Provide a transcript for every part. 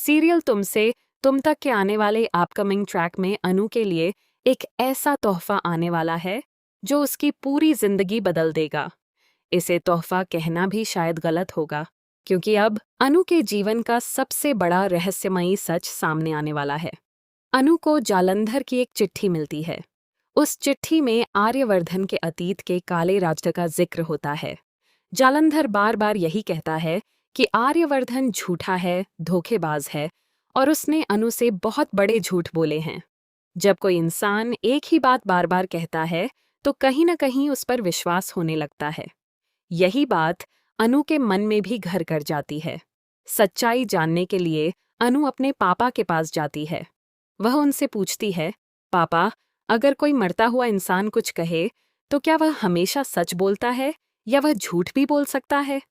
Serial तुमसे तुम तक के आने वाले अपकमिंग ट्रैक में अनु के लिए एक ऐसा तोहफा आने वाला है जो उसकी पूरी जिंदगी बदल देगा। इसे तोहफा कहना भी शायद गलत होगा, क्योंकि अब अनु के जीवन का सबसे बड़ा रहस्यमयी सच सामने आने वाला है। अनु को जालंधर की एक चिट्ठी मिलती है। उस चिट्ठी में आर्यवर्धन के अतीत के काले राज्य का जिक्र होता है। जालंधर बार बार यही कहता है कि आर्यवर्धन झूठा है, धोखेबाज है और उसने अनु से बहुत बड़े झूठ बोले हैं। जब कोई इंसान एक ही बात बार बार कहता है तो कहीं न कहीं उस पर विश्वास होने लगता है। यही बात अनु के मन में भी घर कर जाती है। सच्चाई जानने के लिए अनु अपने पापा के पास जाती है। वह उनसे पूछती है, पापा, अगर कोई मरता हुआ इंसान कुछ कहे तो क्या वह हमेशा सच बोलता है या वह झूठ भी बोल सकता है?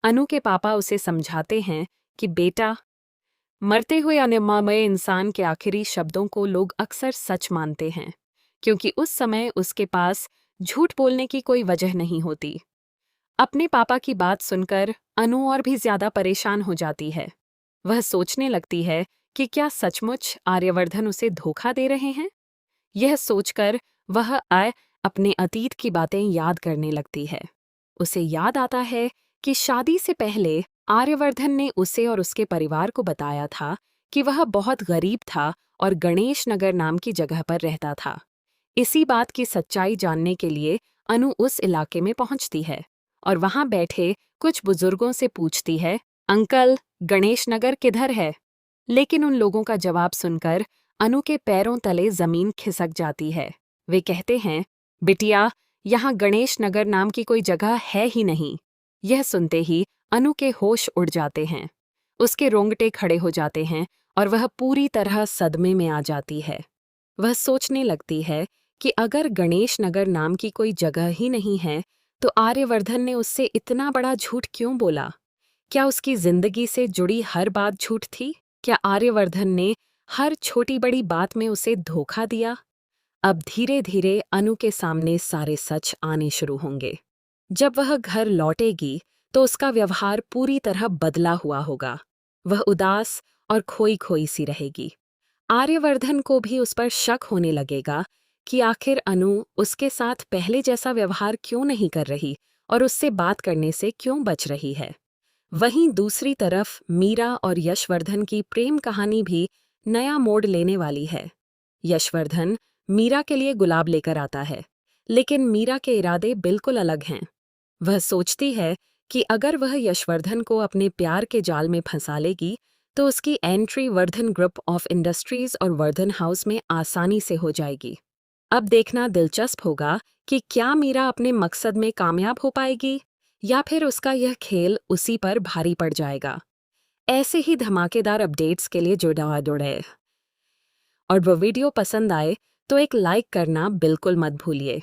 अनु के पापा उसे समझाते हैं कि बेटा, मरते हुए अनिर्मय इंसान के आखिरी शब्दों को लोग अक्सर सच मानते हैं, क्योंकि उस समय उसके पास झूठ बोलने की कोई वजह नहीं होती। अपने पापा की बात सुनकर अनु और भी ज्यादा परेशान हो जाती है। वह सोचने लगती है कि क्या सचमुच आर्यवर्धन उसे धोखा दे रहे हैं। यह सोचकर वह अपने अतीत की बातें याद करने लगती है। उसे याद आता है कि शादी से पहले आर्यवर्धन ने उसे और उसके परिवार को बताया था कि वह बहुत गरीब था और गणेश नगर नाम की जगह पर रहता था। इसी बात की सच्चाई जानने के लिए अनु उस इलाके में पहुंचती है और वहां बैठे कुछ बुजुर्गों से पूछती है, अंकल, गणेश नगर किधर है? लेकिन उन लोगों का जवाब सुनकर अनु के पैरों तले जमीन खिसक जाती है। वे कहते हैं, बिटिया, यहाँ गणेश नगर नाम की कोई जगह है ही नहीं। यह सुनते ही अनु के होश उड़ जाते हैं। उसके रोंगटे खड़े हो जाते हैं और वह पूरी तरह सदमे में आ जाती है। वह सोचने लगती है कि अगर गणेश नगर नाम की कोई जगह ही नहीं है तो आर्यवर्धन ने उससे इतना बड़ा झूठ क्यों बोला? क्या उसकी जिंदगी से जुड़ी हर बात झूठ थी? क्या आर्यवर्धन ने हर छोटी बड़ी बात में उसे धोखा दिया? अब धीरे धीरे अनु के सामने सारे सच आने शुरू होंगे। जब वह घर लौटेगी तो उसका व्यवहार पूरी तरह बदला हुआ होगा। वह उदास और खोई खोई सी रहेगी। आर्यवर्धन को भी उस पर शक होने लगेगा कि आखिर अनु उसके साथ पहले जैसा व्यवहार क्यों नहीं कर रही और उससे बात करने से क्यों बच रही है। वहीं दूसरी तरफ मीरा और यशवर्धन की प्रेम कहानी भी नया मोड़ लेने वाली है। यशवर्धन मीरा के लिए गुलाब लेकर आता है, लेकिन मीरा के इरादे बिल्कुल अलग हैं। वह सोचती है कि अगर वह यशवर्धन को अपने प्यार के जाल में फंसा लेगी तो उसकी entry Vardhan group of industries और वर्धन हाउस में आसानी से हो जाएगी। अब देखना दिलचस्प होगा कि क्या मीरा अपने मकसद में कामयाब हो पाएगी या फिर उसका यह खेल उसी पर भारी पड़ जाएगा। ऐसे ही धमाकेदार अपडेट्स के लिए जुड़े और वो वीडियो पसंद आए तो एक लाइक करना बिल्कुल मत भूलिए।